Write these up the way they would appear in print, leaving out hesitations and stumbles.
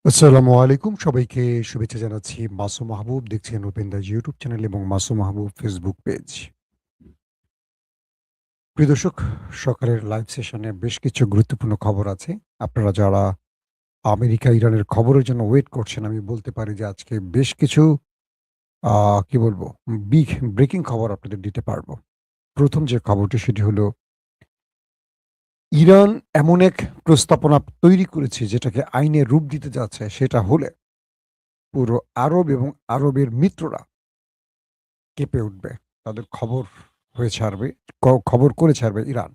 আসসালামু আলাইকুম। সবাইকে শুভেচ্ছা জানাচ্ছি। মাসুম মাহবুব দেখছেন ওপেন দ্য ইউটিউব চ্যানেল এবং মাসুম মাহবুব ফেসবুক পেজ। প্রিয় দর্শক, সকালের লাইভ সেশনে বেশ কিছু গুরুত্বপূর্ণ খবর আছে। আপনারা যারা আমেরিকা, ইরানের খবরের জন্য ওয়েট করছেন, আমি বলতে পারি যে আজকে বেশ কিছু আ কি বলবো? বিগ ব্রেকিং খবর আপনাদের দিতে পারবো। ১ম যে খবরটি সেটি হলো ইরান এমন এক প্রস্তাবনা তৈরি করেছে যেটাকে আইনে রূপ দিতে যাচ্ছে। সেটা হলে পুরো আরব এবং আরবের মিত্ররা কেঁপে উঠবে। তাদের খবর হয়ে ছাড়বে খবর করে ছাড়বে ইরান।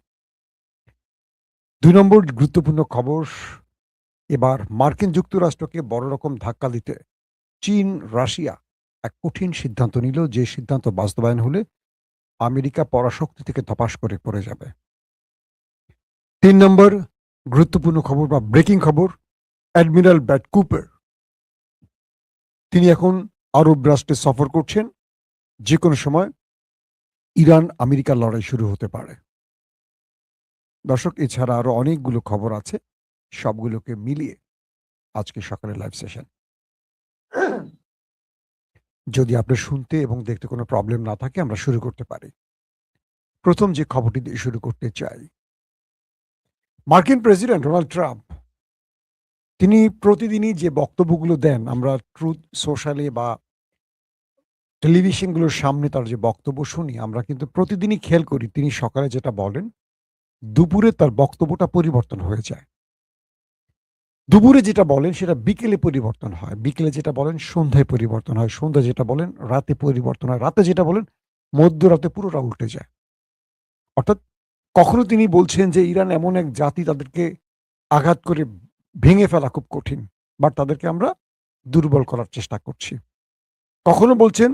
২ নম্বর গুরুত্বপূর্ণ খবর, এবার মার্কিন যুক্তরাষ্ট্রকে বড় রকম ধাক্কা দিতে চীন, রাশিয়া এক কঠিন সিদ্ধান্ত নিল, যে সিদ্ধান্ত বাস্তবায়ন হলে আমেরিকা পরাশক্তি থেকে ধপাস করে পড়ে যাবে। ৩ নম্বর গুরুত্বপূর্ণ খবর বা ব্রেকিং খবর, অ্যাডমিরাল ব্র্যাড কুপার তিনি এখন আরব রাষ্ট্রে সফর করছেন। যেকোনো সময় ইরান আমেরিকার লড়াই শুরু হতে পারে। দর্শক, এছাড়া আরো অনেকগুলো খবর আছে। সবগুলোকে মিলিয়ে আজকে সকালের লাইভ সেশন। যদি আপনার শুনতে এবং দেখতে কোনো প্রবলেম না থাকে, আমরা শুরু করতে পারি। ১ম যে খবরটি দিয়ে শুরু করতে চাই, মার্কিন প্রেসিডেন্ট ডোনাল্ড ট্রাম্প তিনি প্রতিদিনই যে বক্তব্যগুলো দেন, আমরা ট্রুথ সোশ্যালে বা টেলিভিশনগুলোর সামনে তার যে বক্তব্য শুনি, আমরা কিন্তু প্রতিদিনই খেয়াল করি তিনি সকালে যেটা বলেন, দুপুরে তার বক্তব্যটা পরিবর্তন হয়ে যায়। দুপুরে যেটা বলেন সেটা বিকেলে পরিবর্তন হয়। বিকেলে যেটা বলেন সন্ধ্যায় পরিবর্তন হয়। সন্ধ্যায় যেটা বলেন রাতে পরিবর্তন হয়। রাতে যেটা বলেন মধ্যরাতে পুরোটা উল্টে যায়। অর্থাৎ কখনো তিনি বলছেন যে ইরান এমন এক জাতি, তাদেরকে আঘাত করে ভেঙে ফেলা খুব কঠিন। বাট তাদেরকে আমরা দুর্বল করার চেষ্টা করছি। কখনো বলছেন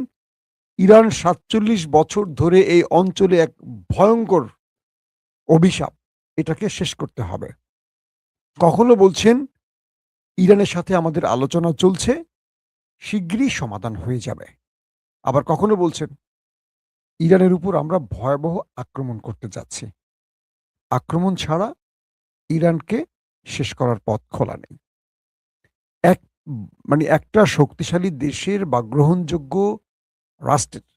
ইরান ৪৭ বছর ধরে এই অঞ্চলে এক ভয়ঙ্কর অভিশাপ, এটাকে শেষ করতে হবে। কখনো বলছেন ইরানের সাথে আমাদের আলোচনা চলছে, শিগগিরই সমাধান হয়ে যাবে। আবার কখনো বলছেন ইরানের উপর আমরা ভয়াবহ আক্রমণ করতে যাচ্ছি। আক্রমণ ছাড়া ইরানকে শেষ করার পথ খোলা নেই। এক মানে একটা শক্তিশালী দেশের বা গ্রহণযোগ্য রাষ্ট্রের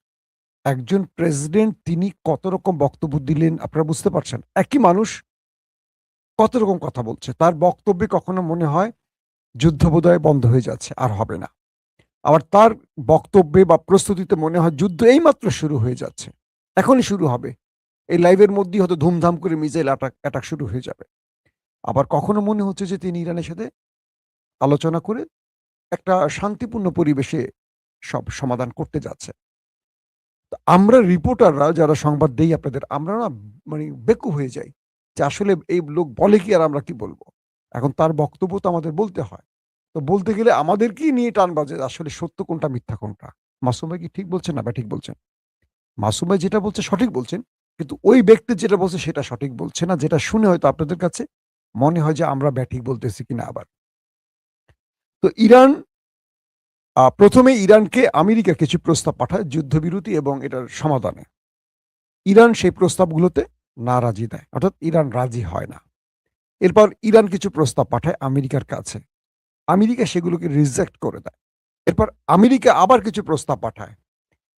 একজন প্রেসিডেন্ট তিনি কত রকম বক্তব্য দিলেন আপনারা বুঝতে পারছেন? একই মানুষ কত রকম কথা বলছে। তার বক্তব্যে কখনো মনে হয় যুদ্ধ বোধহয় বন্ধ হয়ে যাচ্ছে, আর হবে না। আবার তার বক্তব্যে বা প্রস্তুতিতে মনে হয় যুদ্ধ এইমাত্র শুরু হয়ে যাচ্ছে। এখনই শুরু হবে। এই লাইভের মধ্যেই হয়তো ধুমধাম করে মিসাইল অ্যাটাক শুরু হয়ে যাবে। আবার কখনো মনে হচ্ছে যে তিনি ইরানের সাথে আলোচনা করে একটা শান্তিপূর্ণ পরিবেশে সব সমাধান করতে যাচ্ছে। তো আমরা রিপোর্টাররা যারা সংবাদ দেই আপনাদের, আমরা না বেকুব হয়ে যাই যে আসলে এই লোক বলে কি আর আমরা কি বলবো? এখন তার বক্তব্য তো আমাদের বলতে হয়। তো বলতে গেলে আমাদেরকেই নিয়ে টান বাজে আসলে সত্য কোনটা মিথ্যা কোনটা। মাসুম ভাই কি ঠিক বলছেন না ব্যাঠিক বলছেন? মাসুম ভাই যেটা বলছে সঠিক বলছেন। কিন্তু ওই ব্যক্তি যেটা বলছে সেটা সঠিক বলছে না। যেটা শুনে হয়তো আপনাদের কাছে মনে হয় যে আমরা ব্যাঠিক বলতেছি কিনা আবার। তো ইরান ১ম এ ইরানকে আমেরিকা কিছু প্রস্তাব পাঠায় যুদ্ধবিরতি এবং এটার সমাধানে। ইরান সেই প্রস্তাবগুলোতে নারাজি দেয়। অর্থাৎ ইরান রাজি হয় না। এরপর ইরান কিছু প্রস্তাব পাঠায় আমেরিকার কাছে। আমেরিকা সেগুলোকে রিজেক্ট করে দেয়। এরপর আমেরিকা আবার কিছু প্রস্তাব পাঠায়।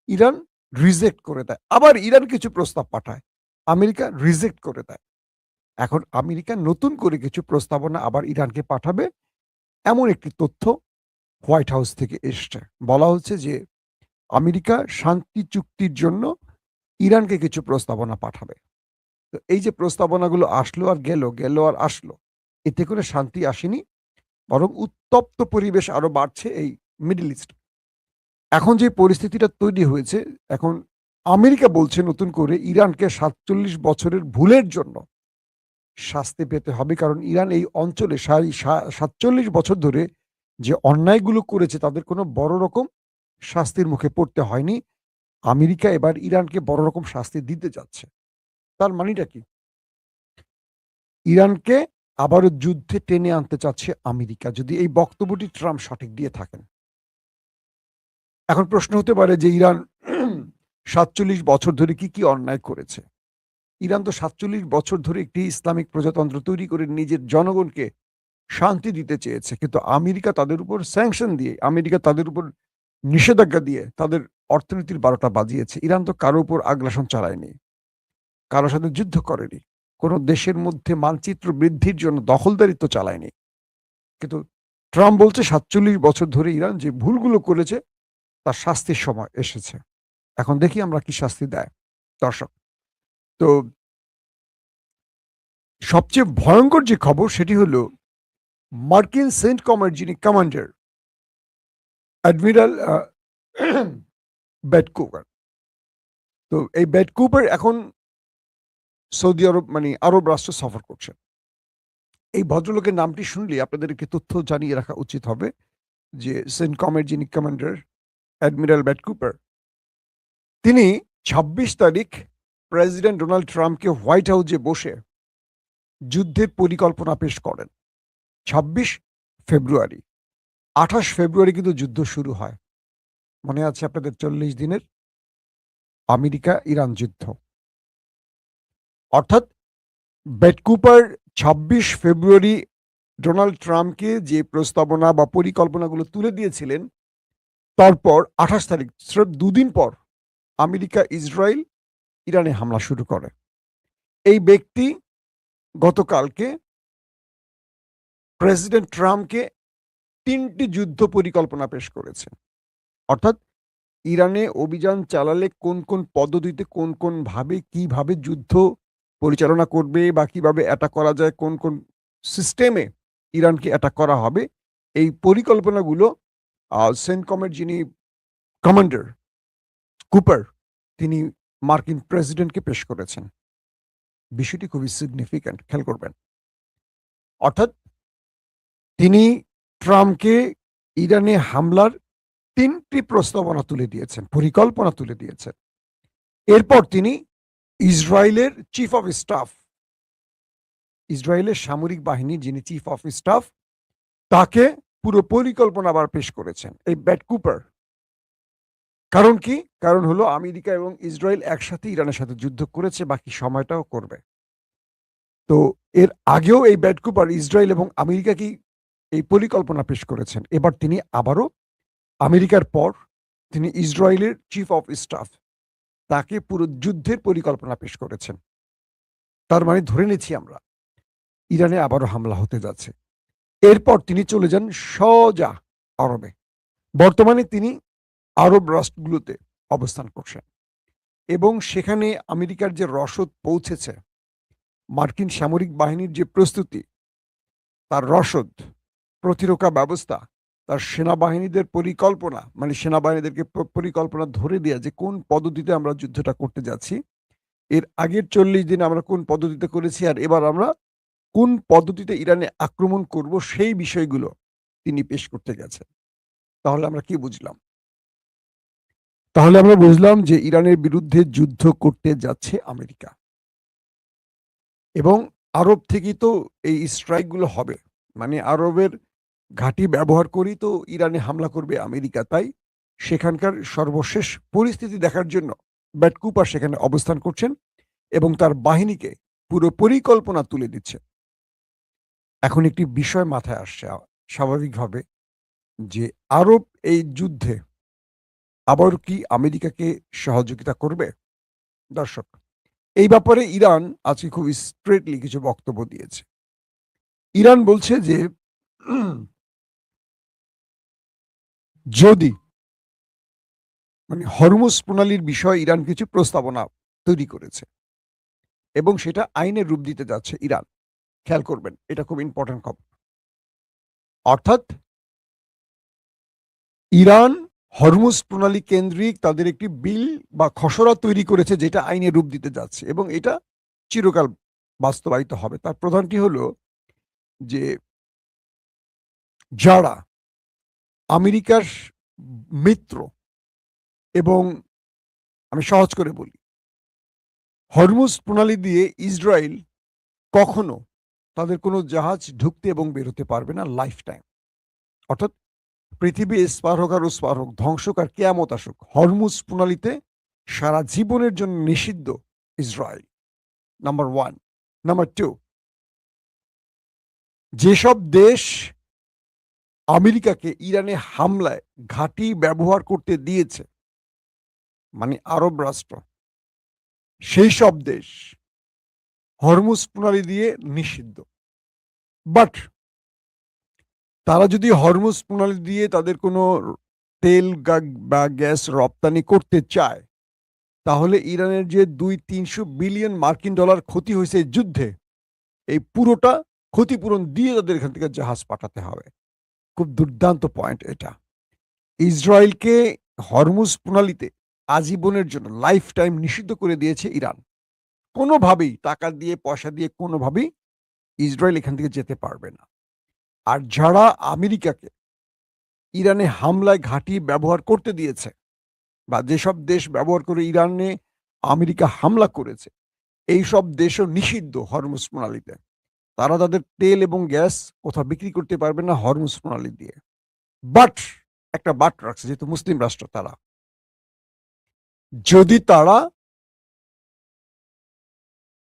ইরান রিজেক্ট করে দেয়। আবার ইরান কিছু প্রস্তাব পাঠায়। আমেরিকা রিজেক্ট করে দেয়। এখন আমেরিকা নতুন করে কিছু প্রস্তাবনা আবার ইরানকে পাঠাবে, এমন একটি তথ্য হোয়াইট হাউস থেকে এসছে। বলা হচ্ছে যে আমেরিকা শান্তি চুক্তির জন্য ইরানকে কিছু প্রস্তাবনা পাঠাবে। তো এই যে প্রস্তাবনাগুলো আসলো আর গেল, গেল আর আসলো, এতে করে শান্তি আসেনি, বরং উত্তপ্ত পরিবেশ আরো বাড়ছে এই মিডল ইস্ট। এখন যে পরিস্থিতিটা তৈরি হয়েছে, এখন আমেরিকা বলছে নতুন করে ইরানকে ৪৭ বছরের ভুলের জন্য শাস্তি পেতে হবে। কারণ ইরান এই অঞ্চলে ৪৭ বছর ধরে যে অন্যায়গুলো করেছে তাদের কোনো বড় রকম শাস্তির মুখে পড়তে হয়নি। আমেরিকা এবার ইরানকে বড় রকম শাস্তি দিতে যাচ্ছে। তার মানেটা কি? ইরানকে আবারও যুদ্ধে টেনে আনতে চাচ্ছে আমেরিকা, যদি এই বক্তব্যটি ট্রাম্প সঠিক দিয়ে থাকেন। এখন প্রশ্ন হতে পারে যে ইরান ৪৭ বছর ধরে কি অন্যায় করেছে? ইরান তো ৪৭ বছর ধরে একটি ইসলামিক প্রজাতন্ত্র তৈরি করে নিজের জনগণকে শান্তি দিতে চেয়েছে, কিন্তু আমেরিকা তাদের উপর স্যাংশন দিয়ে, আমেরিকা তাদের উপর নিষেধাজ্ঞা দিয়ে তাদের অর্থনীতির 12টা বাজিয়েছে। ইরান তো কারো উপর আগ্রাসন চালায়নি, কারোর সাথে যুদ্ধ করেনি, কোনো দেশের মধ্যে মানচিত্র বৃদ্ধির জন্য দখলদারিত্ব চালায়নি। কিন্তু ট্রাম্প বলছে 47 বছর ধরে ইরান যে ভুলগুলো করেছে তার শাস্তির সময় এসেছে। এখন দেখি আমরা কি শাস্তি দেয়। দর্শক, তো সবচেয়ে ভয়ঙ্কর যে খবর সেটি হলো মার্কিন সেন্টকমের যিনি কমান্ডার অ্যাডমিরাল ব্যাট কুপার, তো এই ব্যাট কুপার এখন সৌদি আরব মানে আরব রাষ্ট্র সফর করছেন। এই ভদ্রলোকের নামটি শুনলে আপনাদের একটি তথ্য জানিয়ে রাখা উচিত হবে যে সেন্টকমের যিনি কমান্ডার অ্যাডমিরাল ব্যাট কুপার, তিনি 26 তারিখ প্রেসিডেন্ট ডোনাল্ড ট্রাম্পকে হোয়াইট হাউসে বসে যুদ্ধের পরিকল্পনা পেশ করেন। 26 ফেব্রুয়ারি, 28 ফেব্রুয়ারি কিন্তু যুদ্ধ শুরু হয়। মনে আছে আপনাদের 40 দিনের আমেরিকা ইরান যুদ্ধ। অর্থাৎ ব্যাট কুপার 26 ফেব্রুয়ারি ডোনাল্ড ট্রাম্পকে যে প্রস্তাবনা বা পরিকল্পনাগুলো তুলে দিয়েছিলেন, তারপর 28 তারিখ স্রেফ 2 দিন পর আমেরিকা ইসরায়েল ইরানে হামলা শুরু করে। এই ব্যক্তি গতকালকে প্রেসিডেন্ট ট্রাম্পকে 3টি যুদ্ধ পরিকল্পনা পেশ করেছে। অর্থাৎ ইরানে অভিযান চালালে কোন কোন পদ্ধতিতে, কোন কোন ভাবে, কিভাবে যুদ্ধ পরিচালনা করবে বা কিভাবে অ্যাটাক করা যায়, কোন কোন সিস্টেমে ইরানকে অ্যাটাক করা হবে, এই পরিকল্পনাগুলো সেন্টকমের যিনি কমান্ডার কুপার তিনি মার্কিন প্রেসিডেন্টকে পেশ করেছেন। বিষয়টি খুবই সিগনিফিক্যান্ট, খেয়াল করবেন। অর্থাৎ তিনি ট্রাম্পকে ইরানে হামলার 3টি প্রস্তাবনা তুলে দিয়েছেন, পরিকল্পনা তুলে দিয়েছেন। এরপর তিনি ইসরায়েলের চিফ অফ স্টাফ, ইসরায়েলের সামরিক বাহিনীর যিনি চিফ অফ স্টাফ, তাকে পুরো পরিকল্পনা আবার পেশ করেছেন এই ব্যাট কুপার। কারণ কি? কারণ হলো আমেরিকা এবং ইসরায়েল একসাথে ইরানের সাথে যুদ্ধ করেছে, বাকি সময়টাও করবে। তো এর আগেও এই ব্যাট কুপার ইসরায়েল এবং আমেরিকাকেই এই পরিকল্পনা পেশ করেছেন। এবার তিনি আবারও আমেরিকার পর তিনি ইসরায়েলের চিফ অফ স্টাফ, তাকে পুরো যুদ্ধের পরিকল্পনা পেশ করেছেন। তার মানে ধরে নিচ্ছি আমরা ইরানে আবারও হামলা হতে যাচ্ছে। এরপর তিনি চলে যান সোজা আরবে। বর্তমানে তিনি আরব রাষ্ট্রগুলোতে অবস্থান করছেন এবং সেখানে আমেরিকার যে রসদ পৌঁছেছে, মার্কিন সামরিক বাহিনীর যে প্রস্তুতি, তার রসদ, প্রতিরক্ষা ব্যবস্থা, তার সেনাবাহিনীদের পরিকল্পনা, মানে সেনাবাহিনীদেরকে পরিকল্পনা ধরে দেয়া যে কোন পদ্ধতিতে আমরা যুদ্ধটা করতে যাচ্ছি, এর আগের 40 দিন আমরা কোন পদ্ধতিতে করেছি আর এবার আমরা কোন পদ্ধতিতে ইরানে আক্রমণ করব, সেই বিষয়গুলো তিনি পেশ করতে গেছেন। তাহলে আমরা কি বুঝলাম? তাহলে আমরা বুঝলাম যে ইরানের বিরুদ্ধে যুদ্ধ করতে যাচ্ছে আমেরিকা এবং আরব থেকেই তো এই স্ট্রাইকগুলো হবে। মানে আরবের ঘাঁটি ব্যবহার করেই তো ইরানে হামলা করবে আমেরিকা। তাই সেখানকার সর্বশেষ পরিস্থিতি দেখার জন্য ব্যাট কুপার সেখানে অবস্থান করছেন এবং তার বাহিনীকে পুরো পরিকল্পনা তুলে দিচ্ছে। এখন একটি বিষয় মাথায় আসছে স্বাভাবিকভাবে, যে আরব এই যুদ্ধে আবার কি আমেরিকাকে সহযোগিতা করবে? দর্শক, এই ব্যাপারে ইরান আজকে খুব স্ট্রেটলি কিছু বক্তব্য দিয়েছে। ইরান বলছে যে যদি মানে হরমুজ প্রণালীর বিষয়ে ইরান কিছু প্রস্তাবনা তৈরি করেছে এবং সেটা আইনের রূপ দিতে যাচ্ছে ইরান। খেয়াল করবেন, এটা খুব ইম্পর্টেন্ট খবর। অর্থাৎ ইরান হরমুজ প্রণালী কেন্দ্রিক তাদের একটি বিল বা খসড়া তৈরি করেছে যেটা আইনে রূপ দিতে যাচ্ছে এবং এটা চিরকাল বাস্তবায়িত হবে। তার প্রধানটি হলো যে যারা আমেরিকার মিত্র, এবং আমি সহজ করে বলি, হরমুজ প্রণালী দিয়ে ইসরায়েল কখনো তাদের কোনো জাহাজ ঢুকতে এবং বেরোতে পারবে না লাইফ টাইম। অর্থাৎ পৃথিবী এসপার হোক আর ওসপার হোক, ধ্বংস আর কেয়ামত আসুক, হরমুজ প্রণালীতে সারা জীবনের জন্য নিষিদ্ধ ইসরায়েল। নাম্বার 1। নাম্বার 2, যেসব দেশ আমেরিকাকে ইরানে হামলায় ঘাঁটি ব্যবহার করতে দিয়েছে, মানে আরব রাষ্ট্র, সেই সব দেশ হরমুজ প্রণালী দিয়ে নিষিদ্ধ। বাট তারা যদি হরমুজ প্রণালী দিয়ে তাদের কোনো তেল বা গ্যাস রপ্তানি করতে চায়, তাহলে ইরানের যে 200-300 বিলিয়ন মার্কিন ডলার ক্ষতি হয়েছে এই যুদ্ধে, এই পুরোটা ক্ষতিপূরণ দিয়ে তাদের এখান থেকে জাহাজ পাঠাতে হবে। খুব দুর্দান্ত পয়েন্ট এটা। ইসরায়েলকে হরমুজ প্রণালীতে আজীবনের জন্য লাইফ টাইম নিষিদ্ধ করে দিয়েছে ইরান। কোনোভাবেই টাকা দিয়ে পয়সা দিয়ে কোনোভাবেই ইসরায়েল এখান থেকে যেতে পারবে না। আর যারা আমেরিকাকে ইরানে হামলায় ঘাঁটি ব্যবহার করতে দিয়েছে, বা যেসব দেশ ব্যবহার করে ইরানে আমেরিকা হামলা করেছে, এই সব দেশও নিষিদ্ধ হরমুজ প্রণালীতে। তারা তাদের তেল এবং গ্যাস কোথাও বিক্রি করতে পারবে না হরমুজ প্রণালী দিয়ে। বাট একটা বাট রাখছে, যেহেতু মুসলিম রাষ্ট্র তারা, যদি তারা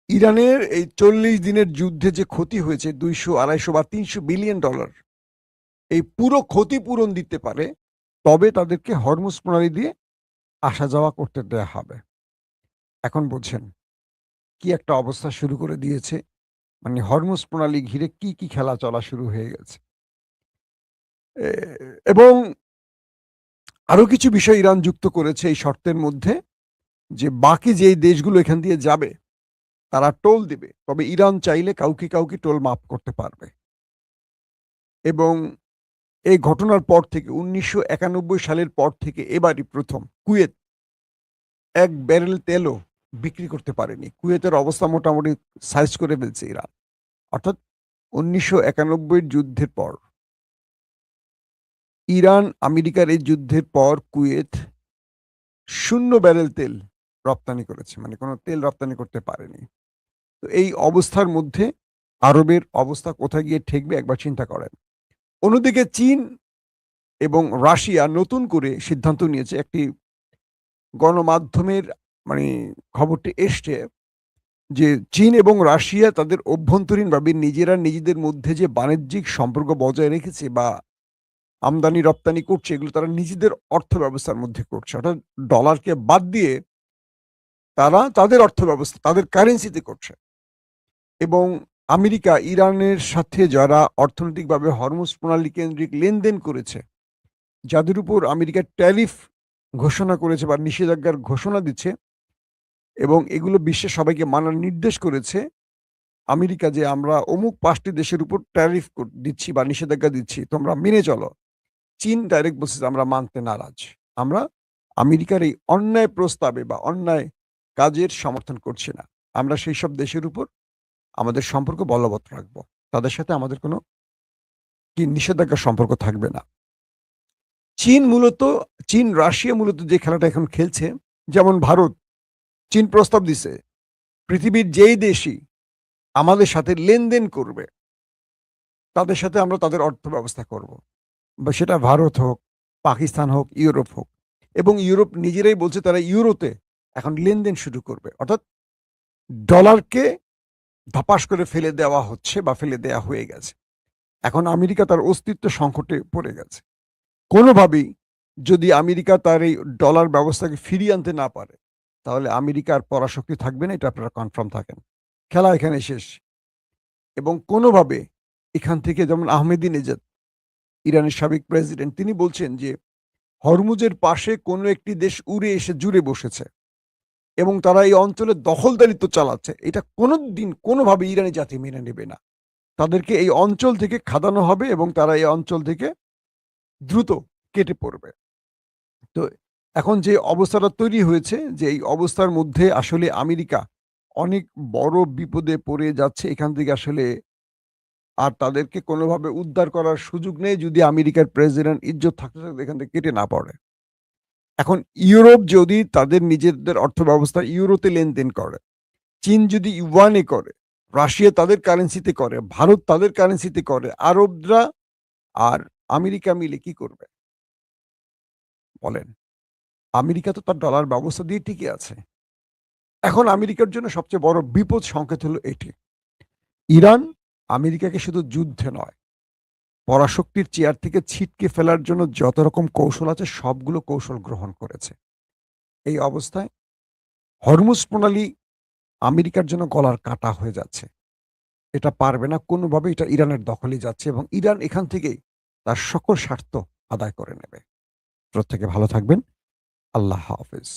ইরানের এই 40 দিনের যুদ্ধে যে ক্ষতি হয়েছে 200, 250 বা 300 বিলিয়ন ডলার, এই পুরো ক্ষতিপূরণ দিতে পারে, তবে তাদেরকে হরমুজ প্রণালী দিয়ে আসা যাওয়া করতে দেয়া হবে। এখন বলছেন কি একটা অবস্থা শুরু করে দিয়েছে, মানে হরমুজ প্রণালী ঘিরে কি কি খেলা চলা শুরু হয়ে গেছে। এবং আরো কিছু বিষয় ইরান যুক্ত করেছে এই শর্তের মধ্যে, যে বাকি যে দেশগুলো এখান দিয়ে যাবে তারা টোল দিবে, তবে ইরান চাইলে কাউকে কাউকে টোল মাফ করতে পারবে। এবং এই ঘটনার পর থেকে 1991 সালের পর থেকে এবারই প্রথম কুয়েত এক ব্যারেল তেলও বিক্রি করতে পারেনি। কুয়েতের অবস্থা মোটামুটি সাইজ করে ফেলছে ইরান। অর্থাৎ 1991 যুদ্ধের পর, ইরান আমেরিকার এই যুদ্ধের পর কুয়েত 0 ব্যারেল তেল রপ্তানি করেছে, মানে কোনো তেল রপ্তানি করতে পারেনি। তো এই অবস্থার মধ্যে আরবের অবস্থা কোথায় গিয়ে ঠেকবে একবার চিন্তা করেন। অন্যদিকে চীন এবং রাশিয়া নতুন করে সিদ্ধান্ত নিয়েছে, একটি গণমাধ্যমের মানে খবরটি এসছে, যে চীন এবং রাশিয়া তাদের অভ্যন্তরীণভাবে নিজেরা নিজেদের মধ্যে যে বাণিজ্যিক সম্পর্ক বজায় রেখেছে বা আমদানি রপ্তানি করছে, এগুলো তারা নিজেদের অর্থ ব্যবস্থার মধ্যে করছে। অর্থাৎ ডলারকে বাদ দিয়ে তারা তাদের অর্থ ব্যবস্থা তাদের কারেন্সিতে করছে। এবং আমেরিকা ইরানের সাথে যারা অর্থনৈতিকভাবে হরমুজ প্রণালী কেন্দ্রিক লেনদেন করেছে, যাদের উপর আমেরিকা ট্যারিফ ঘোষণা করেছে বা নিষেধাজ্ঞার ঘোষণা দিচ্ছে, এবং এগুলো বিশ্বের সবাইকে মানার নির্দেশ করেছে আমেরিকা, যে আমরা অমুক 5টি দেশের উপর ট্যারিফ দিচ্ছি বা নিষেধাজ্ঞা দিচ্ছি, তোমরা মেনে চলো। চীন ডাইরেক্ট বলছে যে আমরা মানতে নারাজ, আমরা আমেরিকার এই অন্যায় প্রস্তাবে বা অন্যায় কাজের সমর্থন করছি না। আমরা সেই সব দেশের উপর আমাদের সম্পর্ক বলবৎ রাখবো, তাদের সাথে আমাদের কোনো নিষেধাজ্ঞার সম্পর্ক থাকবে না। চীন রাশিয়া মূলত যে খেলাটা এখন খেলছে, যেমন ভারত, চীন প্রস্তাব দিছে পৃথিবীর যেই দেশই আমাদের সাথে লেনদেন করবে তাদের সাথে আমরা তাদের অর্থ ব্যবস্থা করব, বা সেটা ভারত হোক, পাকিস্তান হোক, ইউরোপ হোক। এবং ইউরোপ নিজেরাই বলছে তারা ইউরোতে এখন লেনদেন শুরু করবে। অর্থাৎ ডলারকে ধপাস করে ফেলে দেওয়া হচ্ছে বা ফেলে দেওয়া হয়ে গেছে। এখন আমেরিকা তার অস্তিত্ব সংকটে পড়ে গেছে। কোনোভাবেই যদি আমেরিকা তার এই ডলার ব্যবস্থাকে ফিরিয়ে আনতে না পারে, তাহলে আমেরিকার পরাশক্তি থাকবে না, এটা আপনারা কনফার্ম থাকেন। খেলা এখানে শেষ। এবং কোনোভাবে এখান থেকে, যেমন আহমেদিনেজাদ, ইরানের সাবেক প্রেসিডেন্ট, তিনি বলছেন যে হরমুজের পাশে কোনো একটি দেশ উড়ে এসে জুড়ে বসেছে এবং তারা এই অঞ্চলে দখলদারিত্ব চালাচ্ছে, এটা কোনোদিন কোনোভাবে ইরানি জাতি মেনে নেবে না। তাদেরকে এই অঞ্চল থেকে খাদানো হবে এবং তারা এই অঞ্চল থেকে দ্রুত কেটে পড়বে। তো এখন যে অবস্থাটা তৈরি হয়েছে, যে এই অবস্থার মধ্যে আসলে আমেরিকা অনেক বড় বিপদে পড়ে যাচ্ছে এখান থেকে আসলে। আর তাদেরকে কোনোভাবে উদ্ধার করার সুযোগ নেই যদি আমেরিকার প্রেসিডেন্ট ইজ্জত থাকতে থাকতে এখান থেকে কেটে না পড়ে। এখন ইউরোপ যদি তাদের নিজেদের অর্থ ব্যবস্থা ইউরোতে লেনদেন করে, চীন যদি ইউয়ানে করে, রাশিয়া তাদের কারেন্সিতে করে, ভারত তাদের কারেন্সিতে করে, আরবরা আর আমেরিকা মিলে কি করবে বলেন? আমেরিকা তো তার ডলার ব্যবস্থা দিয়ে টিকে আছে। এখন আমেরিকার জন্য সবচেয়ে বড় বিপদ সংকেত হলো এটি। ইরান আমেরিকাকে শুধু যুদ্ধে নয়, পরাশক্তির চেয়ার থেকে ছিটকে ফেলার জন্য যত রকম কৌশল আছে সবগুলো কৌশল গ্রহণ করেছে। এই অবস্থায় হরমুজ প্রণালী আমেরিকার জন্য গলার কাঁটা হয়ে যাচ্ছে। এটা পারবে না কোনোভাবে, এটা ইরানের দখলে যাচ্ছে এবং ইরান এখান থেকেই তার সকল স্বার্থ আদায় করে নেবে। প্রত্যেকে ভালো থাকবেন। আল্লাহ হাফেজ।